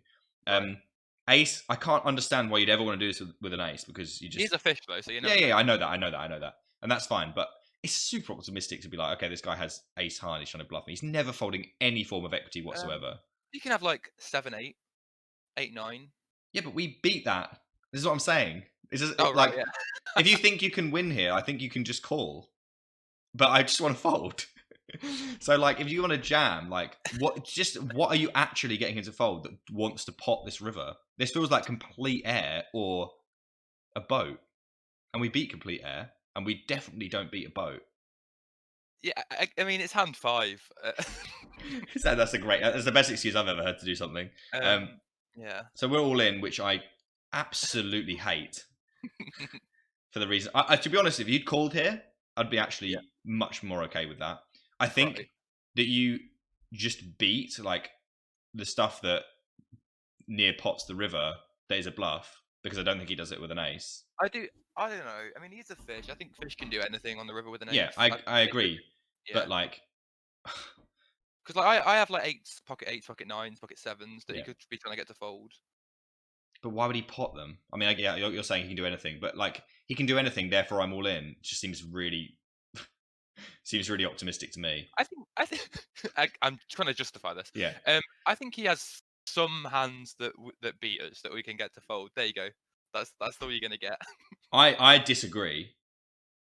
Ace, I can't understand why you'd ever want to do this with an ace, because you just. He's a fish though, so you know. Yeah, I know that, and that's fine. But it's super optimistic to be like, okay, this guy has ace high and he's trying to bluff me. He's never folding any form of equity whatsoever. You can have like 7-8, 8-9. Yeah, but we beat that. This is what I'm saying. It's just, yeah. If you think you can win here, I think you can just call. But I just want to fold. So, like, if you want to jam, like, what are you actually getting him to fold that wants to pot this river? This feels like complete air or a boat. And we beat complete air, and we definitely don't beat a boat. Yeah, I mean, it's hand 5. That's the best excuse I've ever heard to do something. Yeah. So we're all in, which I absolutely hate. For the reason, to be honest, if you'd called here, I'd be actually much more okay with that. I think that you just beat, like, the stuff that near pots the river that is a bluff, because I don't think he does it with an ace. I don't know. I mean, he's a fish. I think fish can do anything on the river with an ace. Yeah, I agree. But, like... Because, like, I have, like, 8s, pocket 8s, pocket 9s, pocket 7s that he could be trying to get to fold. But why would he pot them? I mean, yeah, you're saying he can do anything, but, like, he can do anything, therefore I'm all in. It just seems really optimistic to me. I think I'm trying to justify this. Yeah. I think he has some hands that beat us that we can get to fold. There you go. That's all you're gonna get. I disagree.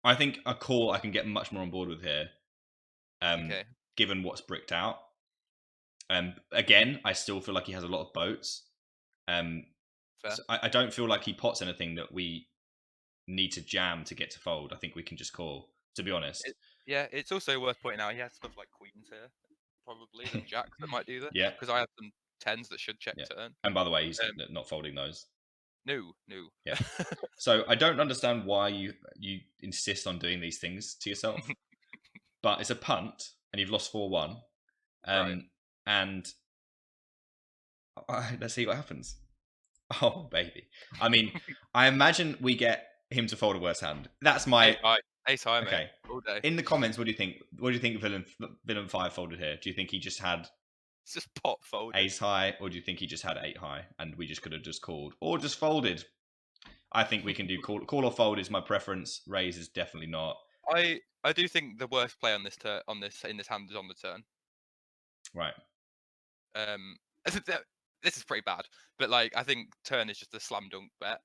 I think a call I can get much more on board with here. Okay. Given what's bricked out. Again, I still feel like he has a lot of boats. Fair. So I don't feel like he pots anything that we need to jam to get to fold. I think we can just call, to be honest. It's also worth pointing out he has stuff like queens here, probably, than jacks that might do this. Yeah. Because I have some tens that should check turn. And by the way, he's not folding those. No. Yeah. So I don't understand why you insist on doing these things to yourself. But it's a punt, and you've lost 4-1. Right. And let's see what happens. Oh, baby. I mean, I imagine we get him to fold a worse hand. That's my... Ace high, okay. mate. All day. In the comments, what do you think? What do you think Villain 5 folded here? Do you think he just had... It's just pot folded. Ace high, or do you think he just had 8 high, and we just could have just called? Or just folded? I think we can do call or fold is my preference. Raise is definitely not. I do think the worst play on this hand is on the turn. Right. This is pretty bad, but like I think turn is just a slam dunk bet.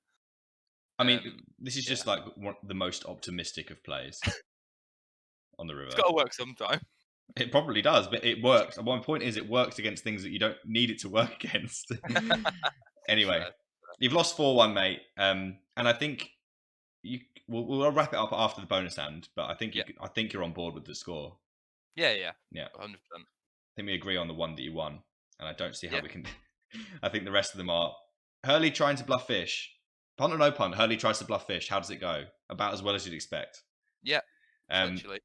I mean, this is just like the most optimistic of plays on the river. It's got to work sometime. It probably does, but it works. My point is, it works against things that you don't need it to work against. Anyway, you've lost 4-1, mate. And I think we'll wrap it up after the bonus hand. But I think I think you're on board with the score. Yeah, 100%. I think we agree on the one that you won, and I don't see how we can. I think the rest of them are Hurley trying to bluff fish. Punt or no punt, Hurley tries to bluff fish. How does it go? About as well as you'd expect. Yeah.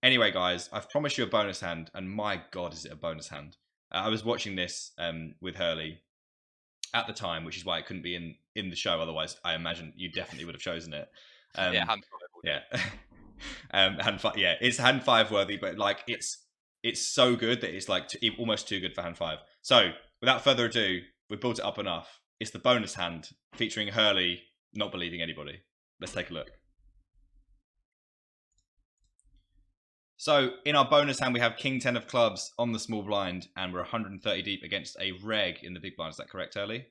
Anyway, guys, I've promised you a bonus hand, and my God, is it a bonus hand? I was watching this with Hurley at the time, which is why it couldn't be in the show. Otherwise, I imagine you definitely would have chosen it. Hand 5. Yeah, it's hand 5 worthy, but like it's so good that it's like almost too good for hand 5. So, without further ado, we've built it up enough. It's the bonus hand featuring Hurley not believing anybody. Let's take a look. So, in our bonus hand, we have King 10 of clubs on the small blind, and we're 130 deep against a reg in the big blind. Is that correct, Hurley?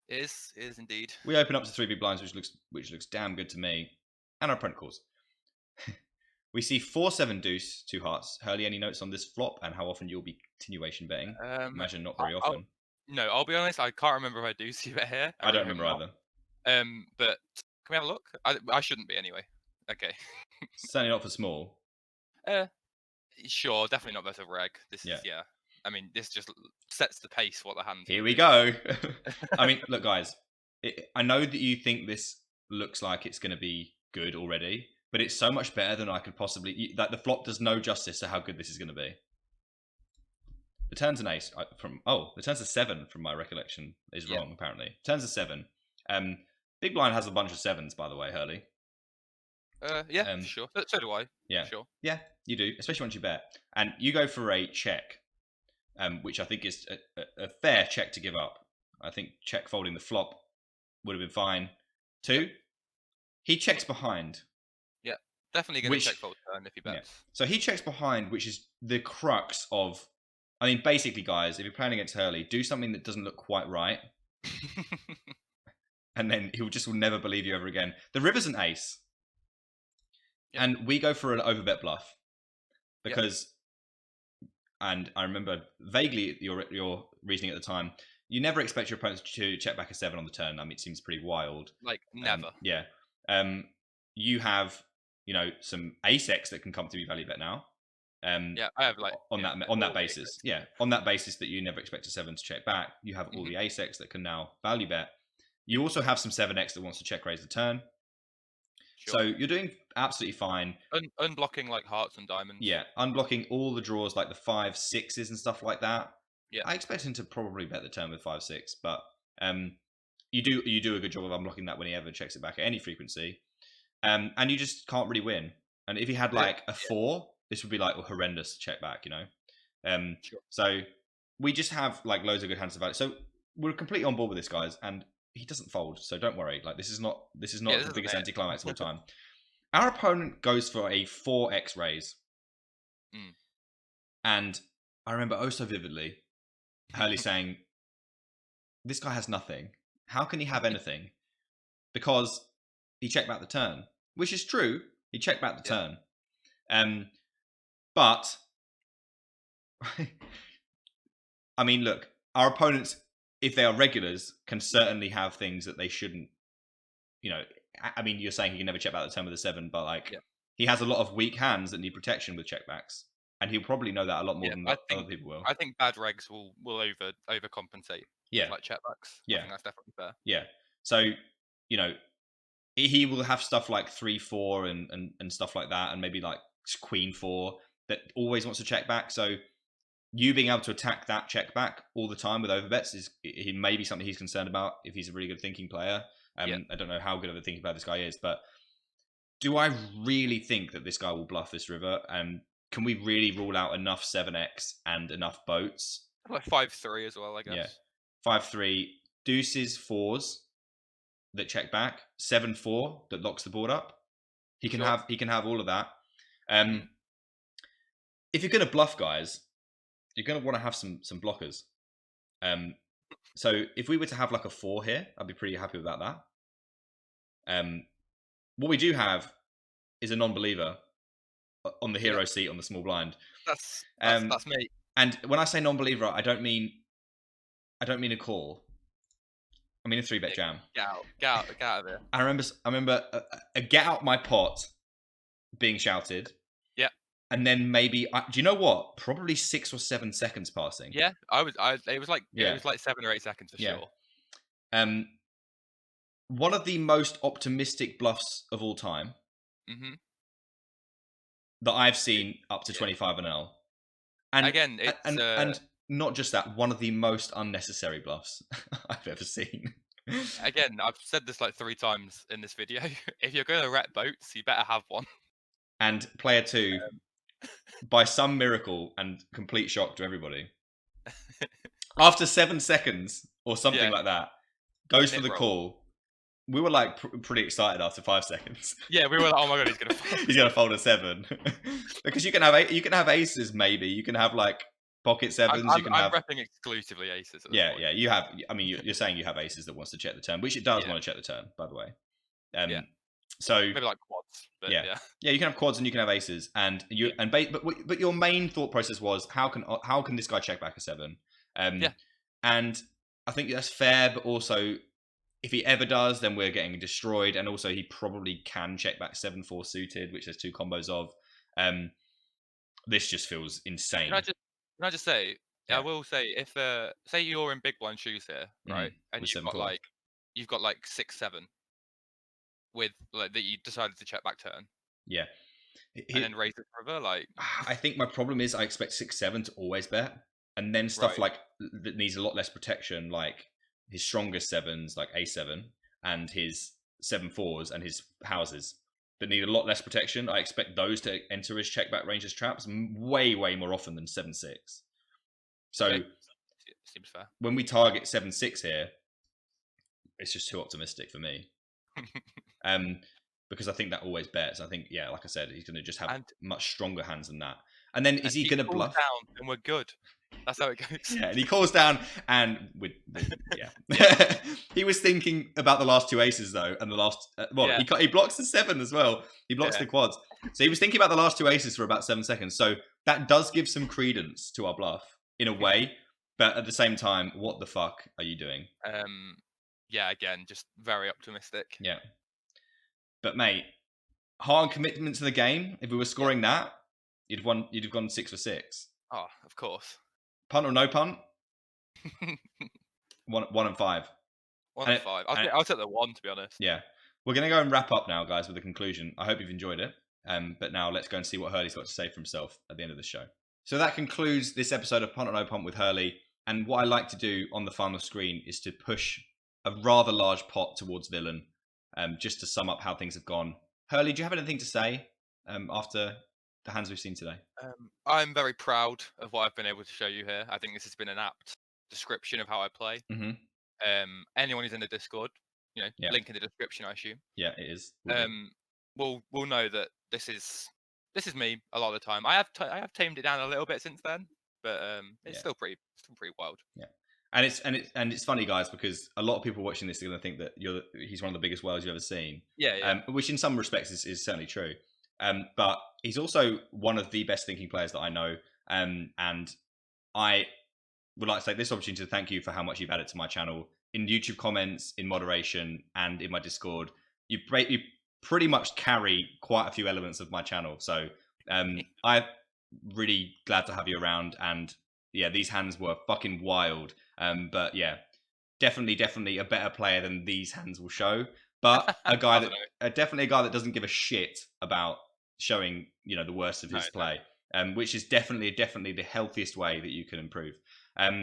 It is indeed. We open up to 3 big blinds, which looks damn good to me. And our print calls. We see 4-7 deuce, 2 hearts. Hurley, any notes on this flop and how often you'll be continuation betting? Imagine not very often. I'll be honest, I can't remember if I do see it here. I don't remember either. But can we have a look? I shouldn't be anyway. Okay. Certainly not for small. Sure, definitely not versus reg. This is I mean, this just sets the pace what the hand. Here we go. I mean, look, guys. I know that you think this looks like it's going to be good already, but it's so much better than I could possibly. Like the flop does no justice to how good this is going to be. The turn's an ace the turn's a 7 from my recollection is wrong apparently. Turn's a 7. Big blind has a bunch of 7s, by the way, Hurley. Sure. So do I. Yeah, sure. Yeah, you do, especially once you bet, and you go for a check, which I think is a fair check to give up. I think check folding the flop would have been fine. 2, he checks behind. Yeah, definitely going to check fold turn if he bets. Yeah. So he checks behind, which is the crux of. I mean, basically, guys, if you're playing against Hurley, do something that doesn't look quite right, and then he will never believe you ever again. The river's an ace. Yep. And we go for an overbet bluff because, and I remember vaguely your reasoning at the time. You never expect your opponent to check back a 7 on the turn. I mean, it seems pretty wild. Like never. You have some ace X that can come to be value bet now. I have on that basis. Yeah, on that basis that you never expect a 7 to check back. You have all the ace X that can now value bet. You also have some 7X that wants to check raise the turn. Sure. So you're doing absolutely fine. Unblocking like hearts and diamonds. Yeah, unblocking all the draws like the 5, 6s and stuff like that. Yeah, I expect him to probably bet the turn with 5, 6, but you do a good job of unblocking that when he ever checks it back at any frequency. And you just can't really win. And if he had like a 4, this would be like a horrendous check back, Sure. So we just have like loads of good hands to value. So we're completely on board with this, guys, and he doesn't fold, so don't worry. Like this is not the biggest anticlimax of all time. Our opponent goes for a 4x raise, and I remember oh so vividly Hurley saying, "This guy has nothing. How can he have anything?" because he checked back the turn, which is true. He checked back the turn. But I mean, look, our opponents, if they are regulars, can certainly have things that they shouldn't. I mean, you're saying he can never check back the turn with a 7, but like he has a lot of weak hands that need protection with checkbacks, and he'll probably know that a lot more than other people will. I think bad regs will overcompensate. Yeah, with, like checkbacks. Yeah, I think that's definitely fair. Yeah, so he will have stuff like 3-4 and stuff like that, and maybe like Queen 4 that always wants to check back. So you being able to attack that check back all the time with overbets he may be something he's concerned about if he's a really good thinking player. I don't know how good of a thinking player this guy is, but do I really think that this guy will bluff this river? Can we really rule out enough 7x and enough boats? Like 5-3 as well, I guess. Yeah, 5-3 deuces 4s that check back, 7-4 that locks the board up. He can have all of that. If you're going to bluff, guys, you're going to want to have some blockers. So if we were to have like a 4 here, I'd be pretty happy about that. What we do have is a non-believer on the hero seat on the small blind. That's me. And when I say non-believer, I don't mean a call. I mean a 3-bet jam. Get out of here. I remember a get out my pot being shouted. Yeah. And then maybe, do you know what? Probably 6 or 7 seconds passing. Yeah, it was like 7 or 8 seconds for sure. One of the most optimistic bluffs of all time that I've seen up to 25 and L. And again, and not just that, one of the most unnecessary bluffs I've ever seen. Again, I've said this like 3 times in this video. If you're going to rep boats, you better have one. And player 2, by some miracle and complete shock to everybody, after 7 seconds or something like that, goes for the call. We were like pretty excited after 5 seconds. Yeah, we were like, oh my god, he's gonna fold. He's gonna fold a 7. Because you can have aces, maybe you can have like pocket 7s. I'm repping exclusively aces. Yeah, you have. I mean, you're saying you have aces that wants to check the turn, which it does want to check the turn, by the way. So maybe like quads. But yeah, you can have quads and you can have aces, and but your main thought process was how can this guy check back a 7? And I think that's fair, but also if he ever does, then we're getting destroyed, and also he probably can check back 7-4 suited, which there's 2 combos of. This just feels insane. Can I just say? I will say, if say you're in big blind shoes here, right, and you've got like 6-7 with like that you decided to check back turn, and then raise it river. Like, I think my problem is I expect 6-7 to always bet, and then stuff like that needs a lot less protection, like his strongest 7s, like A7, and his 7-4s and his houses that need a lot less protection. I expect those to enter his check back range as traps way more often than 7-6. So seems fair. When we target 7-6 here, it's just too optimistic for me. Because I think that always bets. I think, like I said, he's going to just have much stronger hands than that. And then is he going to bluff? Down and we're good. That's how it goes. Yeah, and he calls down, and he was thinking about the last 2 aces though, and the last he blocks the 7 as well. He blocks the quads, so he was thinking about the last 2 aces for about 7 seconds. So that does give some credence to our bluff in a way, but at the same time, what the fuck are you doing? Again, just very optimistic. Yeah, but mate, hard commitment to the game. If we were scoring that, you'd have gone 6 for 6. Oh, of course. Punt or no punt? 1 and 5. 1 and 5. I'll take the 1, to be honest. Yeah. We're going to go and wrap up now, guys, with a conclusion. I hope you've enjoyed it. But now let's go and see what Hurley's got to say for himself at the end of the show. So that concludes this episode of Punt or No Punt with Hurley. And what I like to do on the final screen is to push a rather large pot towards villain, just to sum up how things have gone. Hurley, do you have anything to say after the hands we've seen today? I'm very proud of what I've been able to show you here. I think this has been an apt description of how I play. Anyone who's in the Discord, link in the description, I assume. Yeah, it is. We'll know that this is me a lot of the time. I have tamed it down a little bit since then, but it's still pretty wild. Yeah. And it's funny, guys, because a lot of people watching this are going to think that he's one of the biggest whales you've ever seen. Yeah. Which in some respects is certainly true. But he's also one of the best thinking players that I know. And I would like to take this opportunity to thank you for how much you've added to my channel in YouTube comments, in moderation, and in my Discord. You pretty much carry quite a few elements of my channel. So I'm really glad to have you around. And yeah, these hands were fucking wild. But yeah, definitely a better player than these hands will show. But definitely a guy that doesn't give a shit about showing, the worst of his play. Which is definitely the healthiest way that you can improve.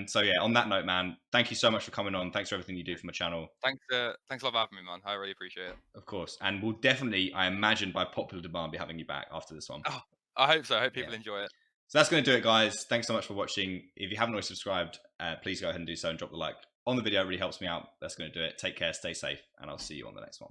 So yeah, on that note, man, thank you so much for coming on. Thanks for everything you do for my channel. Thanks a lot for having me, man. I really appreciate it. Of course. And we'll definitely, I imagine by popular demand, be having you back after this one. Oh, I hope so. I hope people enjoy it. So that's going to do it, guys. Thanks so much for watching. If you haven't already subscribed, please go ahead and do so and drop the like on the video. It really helps me out. That's going to do it. Take care, stay safe, and I'll see you on the next one.